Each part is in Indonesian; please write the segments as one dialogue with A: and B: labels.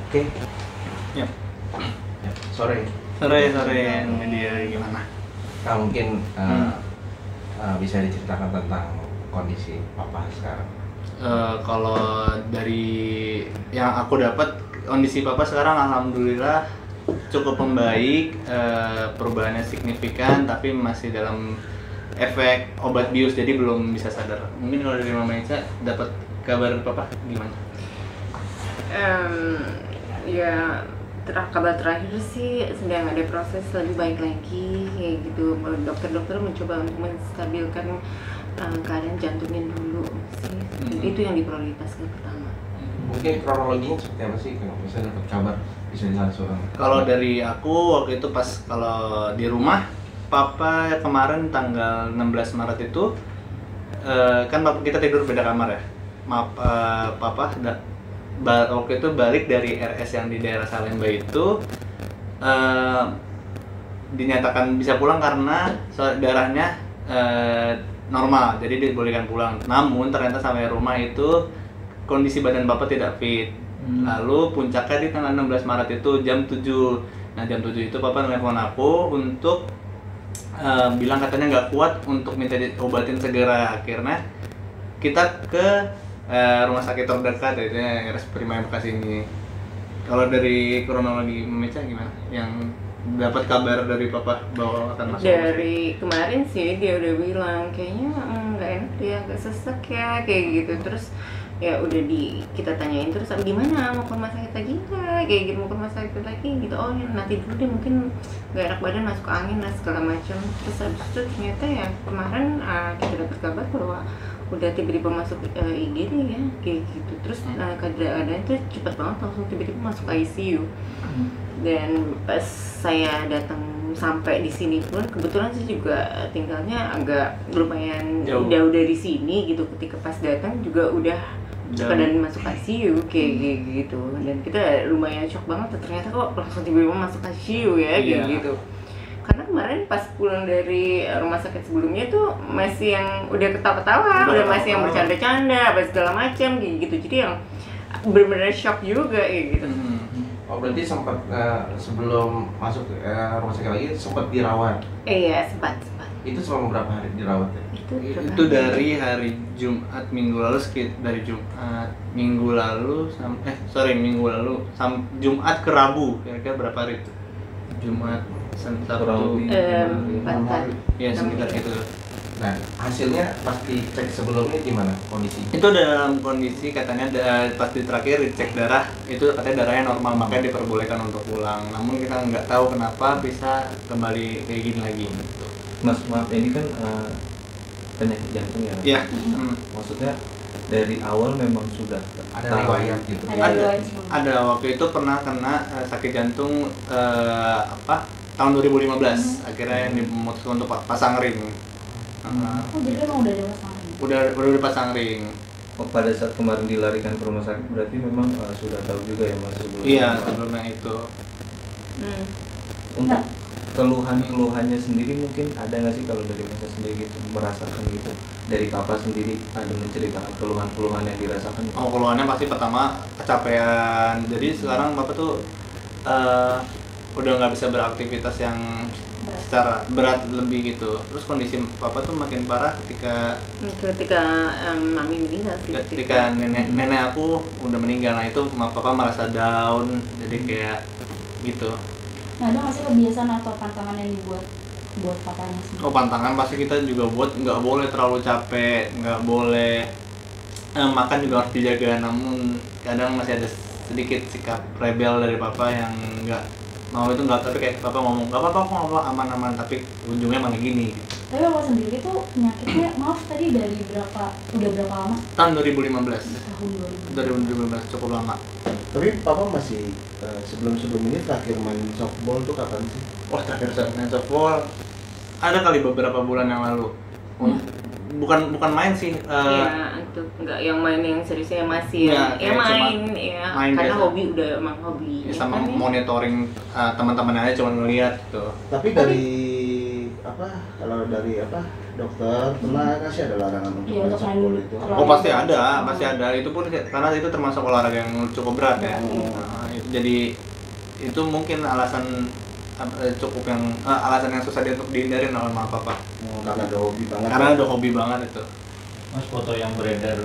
A: Oke.
B: Ya.
A: Sore
B: Media gimana?
A: Nah, mungkin bisa diceritakan tentang kondisi papa sekarang.
B: Kalau dari yang aku dapat, kondisi papa sekarang alhamdulillah cukup membaik, perubahannya signifikan, tapi masih dalam efek obat bius, jadi belum bisa sadar. Mungkin kalau dari Mama Ica dapat kabar papa gimana?
C: Ya kabar terakhir sih sedang ada proses lebih baik lagi kayak gitu. Dokter mencoba untuk menstabilkan keadaan jantungnya dulu sih. Itu yang diprioritaskan pertama.
A: Mungkin kronologinya seperti apa sih kalau misalnya dapat kabar bisa dilangsungkan?
B: Kalau dari aku waktu itu pas kalau di rumah, papa kemarin tanggal 16 Maret itu kan kita tidur beda kamar ya. Papa waktu itu balik dari RS yang di daerah Salemba itu dinyatakan bisa pulang karena darahnya normal, jadi dibolehkan pulang. Namun ternyata sampai rumah itu kondisi badan bapak tidak fit. Lalu puncaknya di tanggal 16 Maret itu jam 7. Nah jam 7 itu papa nelfon aku untuk bilang katanya nggak kuat untuk minta diobatin segera. Akhirnya kita ke rumah sakit terdekat, yaitu RS Prima Bekasi ini. Kalau dari kronologi Memeca gimana? Yang dapat kabar dari papa bahwa akan masuk?
C: Dari kemarin sih dia udah bilang kayaknya nggak enak dia, agak sesek ya kayak gitu. Terus ya udah kita tanyain terus gimana, mau ke rumah sakit lagi nggak, kayak gitu, mau ke rumah sakit lagi gitu. Oh ya nanti dulu deh, mungkin nggak enak badan, masuk angin lah segala macam. Terus habis itu ternyata ya kemarin kita dapat kabar bahwa udah tiba-tiba masuk IGD ya kayak gitu. Terus keadaan itu cepat banget, langsung tiba-tiba masuk ICU. Dan pas saya datang sampai di sini pun kebetulan saya juga tinggalnya agak lumayan jauh dari sini gitu. Ketika pas datang juga udah keadaan masuk ICU kayak gitu. Dan kita lumayan shock banget, ternyata kok langsung tiba-tiba masuk ICU ya kayak gitu. Karena kemarin pas pulang dari rumah sakit sebelumnya tuh masih yang udah ketawa-ketawa, udah masih yang bercanda-canda apa segala macam gitu. Jadi yang benar-benar shock juga kayak gitu.
A: Oh berarti sempat sebelum masuk rumah sakit lagi sempat dirawat?
C: Iya sempat.
A: Itu selama berapa hari dirawat ya?
B: Itu dari hari Jumat minggu lalu, dari Jumat minggu lalu Jumat ke Rabu, kira-kira berapa hari itu? Jumat, Sabtu,
C: 4 hari.
B: Ya sekitar itu.
A: Nah hasilnya pas dicek sebelumnya gimana kondisi?
B: Itu dalam kondisi katanya pas di terakhir dicek darah itu katanya darahnya normal, makanya diperbolehkan untuk pulang. Namun kita nggak tahu kenapa bisa kembali kayak gini lagi.
D: Mas maaf, ini kan penyakit jantung ya?
B: Iya.
D: Maksudnya dari awal memang sudah
A: ada riwayat gitu?
B: Ada waktu itu pernah kena sakit jantung tahun 2015. Akhirnya yang dimutuskan untuk pasang ring.
E: Jadi emang udah dipasang ring?
B: Udah dipasang ring.
D: Pada saat kemarin dilarikan ke rumah sakit berarti memang sudah tahu juga ya Mas sebelumnya?
B: Iya, sebelumnya itu.
D: Untuk keluhannya sendiri mungkin ada nggak sih kalau dari Mas sendiri gitu merasakan gitu, dari papa sendiri ada menceritakan keluhan yang dirasakan?
B: Oh, keluhannya pasti pertama kecapean. Jadi sekarang papa tuh udah nggak bisa beraktivitas yang secara berat lebih gitu. Terus kondisi papa tuh makin parah ketika
C: mami meninggal sih.
B: Ketika nenek aku udah meninggal. Nah itu papa merasa down, jadi kayak gitu.
E: Nah ada nggak sih kebiasaan atau pantangan yang dibuat buat papanya sendiri?
B: Oh pantangan pasti kita juga buat, nggak boleh terlalu capek, nggak boleh makan juga harus dijaga. Namun kadang masih ada sedikit sikap rebel dari papa yang nggak mau itu, nggak, tapi kayak papa ngomong nggak apa-apa kok, nggak aman-aman, tapi ujungnya emang gini.
E: Tapi papa sendiri tuh penyakitnya maaf tadi dari udah berapa lama?
B: Tahun 2015.
E: Tahun
B: 2015 cukup lama.
F: Tapi papa masih sebelum ini terakhir main softball tuh kapan sih?
B: Wah terakhir main softball ada kali beberapa bulan yang lalu. Bukan main sih.
C: Ya itu enggak yang main yang seriusnya masih
B: ya,
C: main karena
B: biasa.
C: hobi, udah emang hobi.
B: Ya, sama
C: kan,
B: monitoring teman-teman aja, cuma ngeliat gitu.
F: Tapi dari kalau dari dokter pernah nggak sih ada larangan untuk
E: Iya,
F: main
E: untuk
F: softball
E: main
F: itu?
E: terlalu-
B: Oh pasti ada. Itu pun karena itu termasuk olahraga yang cukup berat ya. Nah, jadi itu mungkin alasan alasan yang susah untuk dihindarin oleh mama papa.
F: Karena ada hobi banget.
B: Karena ada hobi banget itu.
G: Mas, foto yang beredar,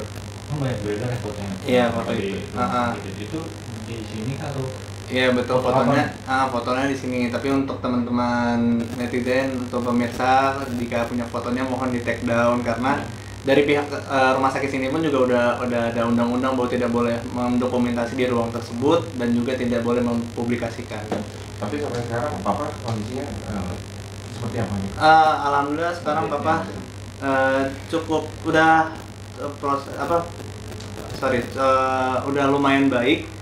G: banyak beredar ya fotonya?
B: Iya, foto
G: di
B: itu.
G: rumah gitu. Itu di sini atau?
B: Iya betul,
G: Foto
B: fotonya di sini. Tapi untuk teman-teman netizen atau pemirsa, jika punya fotonya mohon di take down karena dari pihak rumah sakit sini pun juga udah ada undang-undang bahwa tidak boleh mendokumentasi di ruang tersebut dan juga tidak boleh mempublikasikan.
A: Tapi sampai sekarang papa kondisinya seperti apa nih?
B: Alhamdulillah sekarang papa cukup udah udah lumayan baik.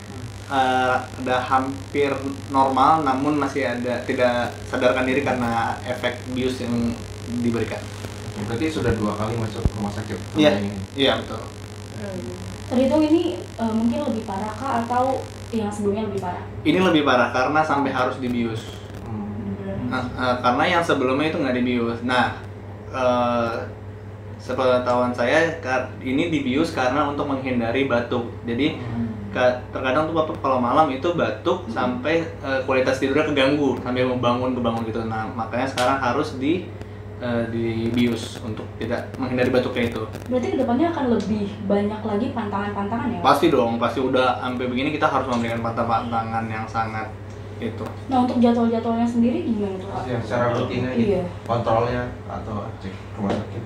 B: Udah hampir normal, namun masih ada tidak sadarkan diri karena efek bius yang diberikan.
A: Berarti sudah 2 kali masuk rumah sakit.
B: Iya betul.
E: Terhitung ini mungkin lebih parah kah atau yang sebelumnya lebih parah?
B: Ini lebih parah karena sampai harus dibius. Karena yang sebelumnya itu nggak dibius. Nah, sepengetahuan saya ini dibius karena untuk menghindari batuk. Jadi terkadang tuh bapak kalau malam itu batuk sampai kualitas tidurnya keganggu sampai kebangun gitu. Nah makanya sekarang harus dibius untuk tidak menghindari batuknya itu.
E: Berarti kedepannya akan lebih banyak lagi pantangan-pantangan ya?
B: Pasti dong, pasti udah sampai begini kita harus memberikan pantangan yang sangat itu.
E: Nah untuk jadwal-jadwalnya sendiri gimana tuh Pak?
A: Yang secara rutinnya gitu,
E: Iya.
A: kontrolnya atau cek rumah sakit.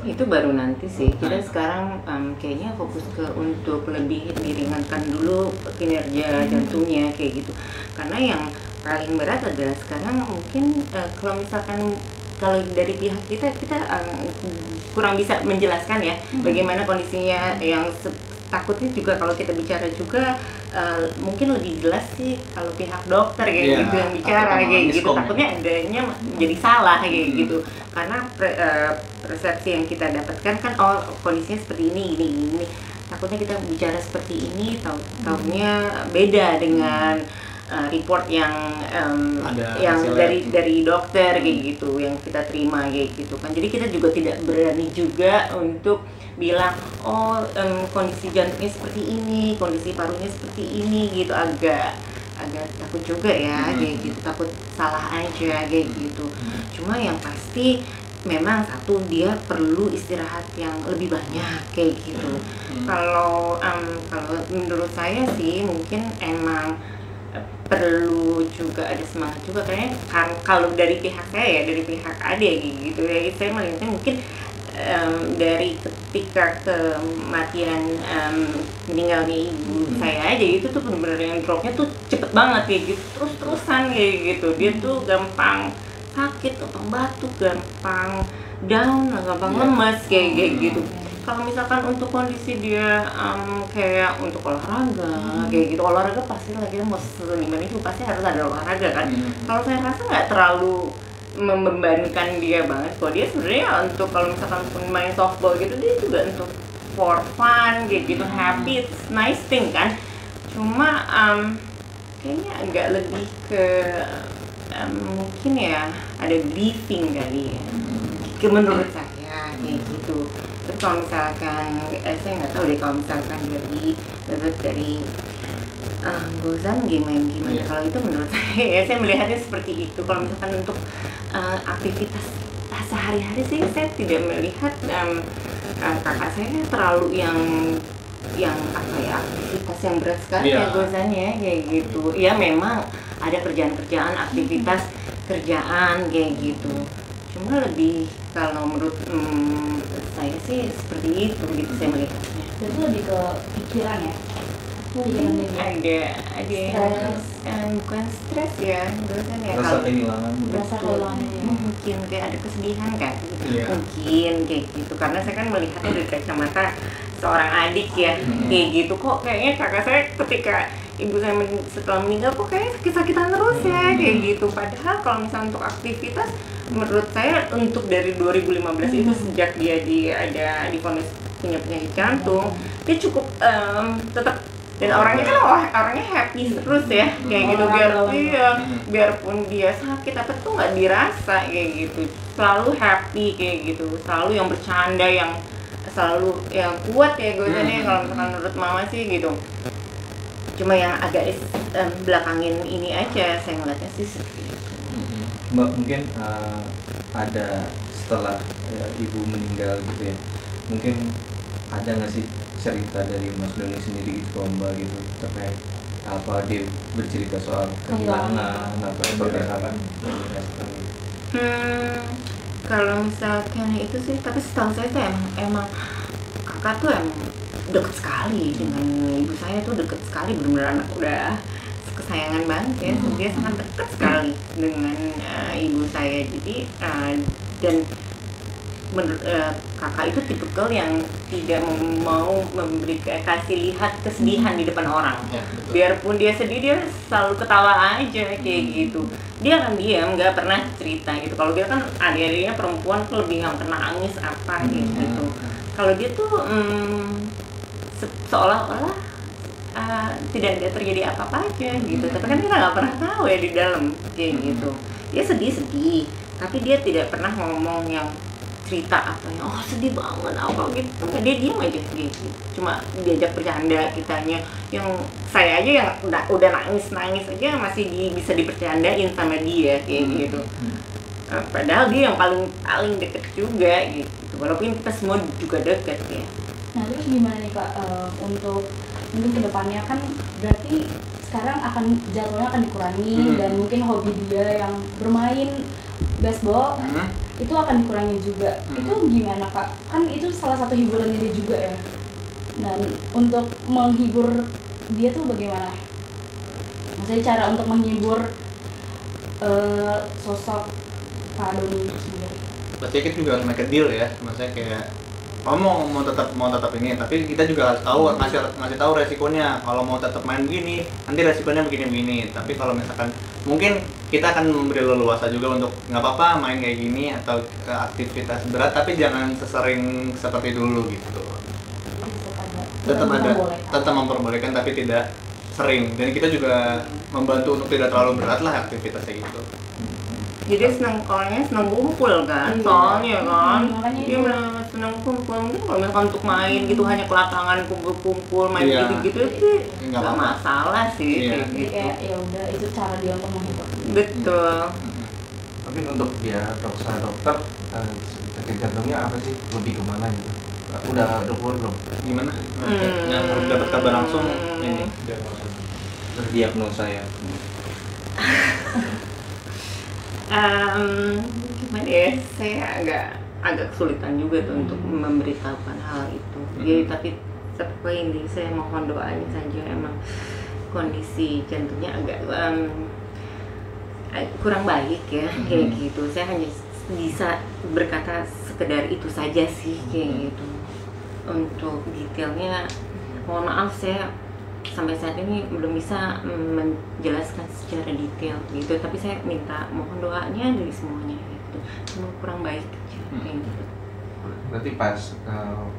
C: Itu baru nanti sih. Kita sekarang kayaknya fokus untuk lebih diringankan dulu kinerja jantungnya kayak gitu. Karena yang paling berat adalah sekarang mungkin kalau dari pihak kita kurang bisa menjelaskan ya bagaimana kondisinya yang takutnya juga kalau kita bicara juga mungkin lebih jelas sih kalau pihak dokter kayak gitu yang bicara kayak gitu, takutnya adanya jadi salah kayak gitu karena persepsi yang kita dapatkan kan kondisinya seperti ini takutnya kita bicara seperti ini taunya beda dengan report yang dari dokter kayak gitu yang kita terima kayak gitu kan. Jadi kita juga tidak berani juga untuk bilang kondisi jantungnya seperti ini, kondisi parunya seperti ini gitu, agak takut juga ya kayak gitu, takut salah aja kayak gitu. Cuma yang pasti memang satu dia perlu istirahat yang lebih banyak kayak gitu. Kalau menurut saya sih mungkin emang perlu juga ada semangat juga kayaknya kalau dari pihak saya ya, dari pihak Ade gitu ya, saya melihatnya mungkin dari ketika kematian meninggalnya ibu saya aja itu tuh benar-benar yang dropnya tuh cepet banget kayak gitu, terus-terusan kayak gitu. Dia tuh gampang sakit, gampang batuk, gampang down, gampang lemas kayak gitu. Kalau misalkan untuk kondisi dia kayak untuk olahraga kayak gitu, olahraga pasti lah kita mau seniman itu pasti harus ada olahraga kan. Kalau saya rasa nggak terlalu membebankan dia banget kok. Dia sebenarnya untuk kalau misalkan main softball gitu dia juga untuk for fun kayak gitu, happy, it's nice thing kan. Cuma kayaknya agak lebih ke mungkin ya ada briefing kali ya, menurut saya kayak gitu. Terus kalau misalkan saya nggak tahu deh kalau misalkan dari Gozan gimana kalau itu menurut saya melihatnya seperti itu. Kalau misalkan untuk aktivitas sehari-hari sih saya tidak melihat kakak saya terlalu yang apa ya, aktivitas yang berat sekali ya Gozannya kayak gitu. Ya memang ada kerjaan aktivitas kerjaan kayak gitu. Cuma lebih kalau menurut saya sih seperti itu gitu saya melihatnya.
E: Jadi lebih ke pikiran ya?
C: Mungkin ada bukan stres ya, kan ya
D: rasa kehilangan
C: mungkin kayak ada kesedihan kan mungkin kayak gitu, karena saya kan melihatnya dari kacamata seorang adik ya kayak gitu. Kok kayaknya kakak saya ketika ibu saya setelah meninggal kok kayaknya sakit-sakitan terus ya kayak gitu. Padahal kalau misalnya untuk aktivitas menurut saya untuk dari 2015 itu sejak dia divonis punya penyakit jantung, dia cukup tetap Dan orangnya kan orangnya happy terus ya, kayak gitu, biarpun dia sakit apa tuh nggak dirasa kayak gitu, selalu happy kayak gitu, selalu yang bercanda, yang selalu yang kuat ya gue kalau misalkan menurut mama sih gitu. Cuma yang agak belakangin ini aja saya ngeliatnya sih seperti itu.
D: Mbak, mungkin ada setelah ibu meninggal gitu ya, mungkin ada nggak sih cerita dari Mas Doni sendiri gitu ke Mbak gitu terkait apa dia bercerita soal kehilangan atau seperti apa yang dirasakan gitu?
C: Kalau misalkan itu sih, tapi setahu saya tuh emang kakak tuh emang deket sekali dengan ibu saya, tuh deket sekali, benar-benar anak udah kesayangan banget ya. Dia sangat deket sekali dengan ibu saya. Jadi dan kakak itu tipikal yang tidak mau kasih lihat kesedihan di depan orang.
B: Ya,
C: Biarpun dia sedih, dia selalu ketawa aja kayak gitu. Dia akan diam, nggak pernah cerita gitu. Kalau dia kan adik-adiknya perempuan tuh lebih yang kena nangis apa gitu. Kalau dia tuh seolah-olah tidak ada terjadi apa-apa aja gitu. Tapi kan kita nggak pernah tahu ya di dalam kayak gitu. Dia sedih, tapi dia tidak pernah ngomong yang cerita apa ya, oh sedih banget apa gitu. Dia diam aja gitu. Cuma diajak bercanda kitanya. Yang saya aja yang udah nangis aja masih bisa dibercandain sama dia kayak gitu. Padahal dia yang paling deket juga gitu. Walaupun kita semua juga deket ya.
E: Nah terus gimana nih Kak, untuk mungkin kedepannya kan berarti sekarang jadwalnya akan dikurangi dan mungkin hobi dia yang bermain baseball itu akan dikurangi juga. Itu gimana Kak? Kan itu salah satu hiburannya dia juga ya. Dan untuk menghibur dia tuh bagaimana? Maksudnya cara untuk menghibur sosok Kak Doni sendiri.
B: Pasti kita juga harus make a deal ya, maksudnya kayak mau tetap ini, tapi kita juga harus tahu ngasih tahu resikonya. Kalau mau tetap main begini, nanti resikonya begini. Tapi kalau misalkan mungkin kita akan memberi leluasa juga untuk nggak apa-apa main kayak gini atau ke aktivitas berat, tapi jangan sesering seperti dulu gitu. Tetap memperbolehkan tapi tidak sering. Dan kita juga membantu untuk tidak terlalu berat lah aktivitasnya gitu.
C: Jadi orangnya senang kumpul kan, soalnya kan dia senang kumpul. Mungkin kalau misalkan untuk main gitu hanya ke lapangan kumpul main gitu sih nggak masalah sih.
E: Jadi kayak ya udah itu cara dia untuk menghibur.
C: Betul.
A: Tapi untuk dia dokter sakit jantungnya apa sih, lebih kemana gitu? Udah keluar belum?
B: Gimana? Yang harus dapat kabar langsung ini
D: Terdiagnosa ya.
C: Gimana ya, saya agak kesulitan juga tuh untuk memberitahukan hal itu. Jadi tapi ini saya mohon doanya saja. Emang kondisi jantungnya agak kurang baik ya kayak gitu. Saya hanya bisa berkata sekedar itu saja sih kayak gitu. Untuk detailnya mohon maaf, saya sampai saat ini belum bisa menjelaskan secara detail gitu, tapi saya minta mohon doanya dari semuanya gitu. Cuma kurang baik aja kayak gitu.
A: Berarti pas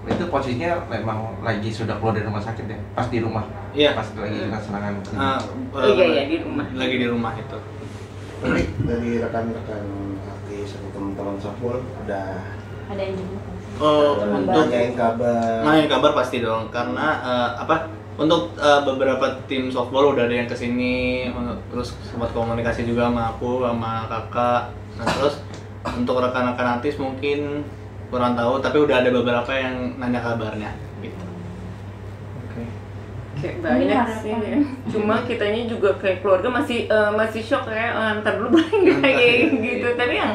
A: itu posisinya memang lagi sudah keluar dari rumah sakit ya? Pas di rumah?
B: Iya.
A: Pas lagi kena serangan?
C: Iya di rumah.
B: Lagi di rumah itu.
F: Tapi dari rekan-rekan artis atau teman-teman softball ada
E: yang juga.
B: Untuk
F: nanyain
B: kabar pasti dong, karena untuk beberapa tim softball udah ada yang kesini, terus sempat komunikasi juga sama aku, sama kakak. Nah terus untuk rekan-rekan artis mungkin kurang tahu, tapi udah ada beberapa yang nanya kabarnya gitu.
C: Kayak banyak sih ya. Cuma kitanya juga kayak keluarga masih shock kayak ntar dulu boleh nggak kayak gitu. Tapi yang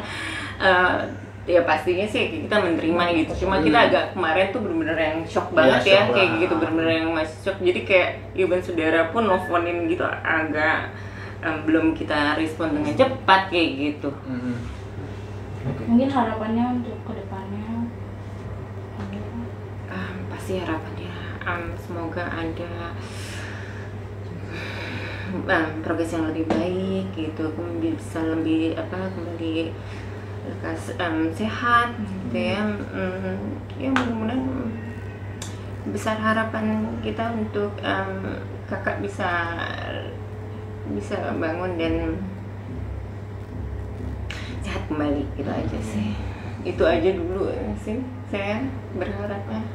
C: ya pastinya sih kita menerima gitu. Cuma kita agak kemarin tuh bener-bener yang shock banget ya kayak gitu, bener-bener yang masih shock. Jadi kayak ibu saudara pun nelfonin gitu agak belum kita respon dengan cepat kayak gitu.
E: Mungkin harapannya untuk kedepannya
C: pasti harapannya semoga ada progres yang lebih baik gitu, bisa lebih kembali sehat gitu ya. Ya mudah-mudahan besar harapan kita untuk kakak bisa bangun dan sehat kembali, gitu aja sih. Itu aja dulu sih saya berharapnya.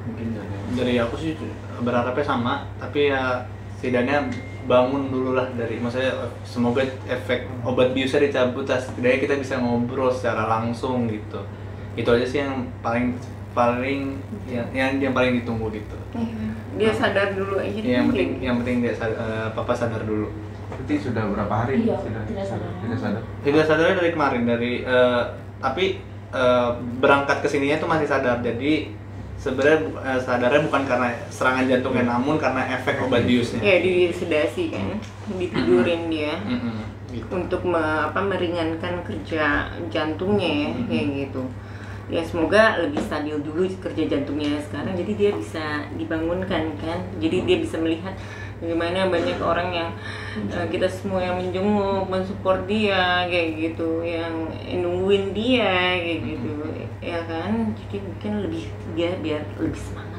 D: Mungkin
B: Dari aku sih berharapnya sama, tapi ya setidaknya bangun dulu lah dari, maksudnya semoga efek obat biusnya dicabut lah, setidaknya kita bisa ngobrol secara langsung gitu. Itu aja sih yang paling yang paling ditunggu gitu.
C: Iya, dia sadar dulu aja.
B: Yang penting dia papa sadar dulu.
A: Berarti sudah berapa hari?
E: Iya,
A: Sudah
E: tidak sadar.
A: Tidak sadar.
B: Tidak sadarnya dari kemarin, tapi berangkat kesininya tuh masih sadar. Jadi sebenarnya sadarnya bukan karena serangan jantungnya, namun karena efek obat biusnya.
C: Ya, disedasi kan, ditidurin dia
B: Gitu.
C: untuk meringankan kerja jantungnya ya, kayak gitu. Ya semoga lebih stabil dulu kerja jantungnya sekarang, jadi dia bisa dibangunkan kan, jadi dia bisa melihat bagaimana banyak orang yang kita semua yang menjenguk, mensupport dia kayak gitu, yang nungguin dia kayak gitu, ya kan, jadi mungkin lebih biar lebih semangat.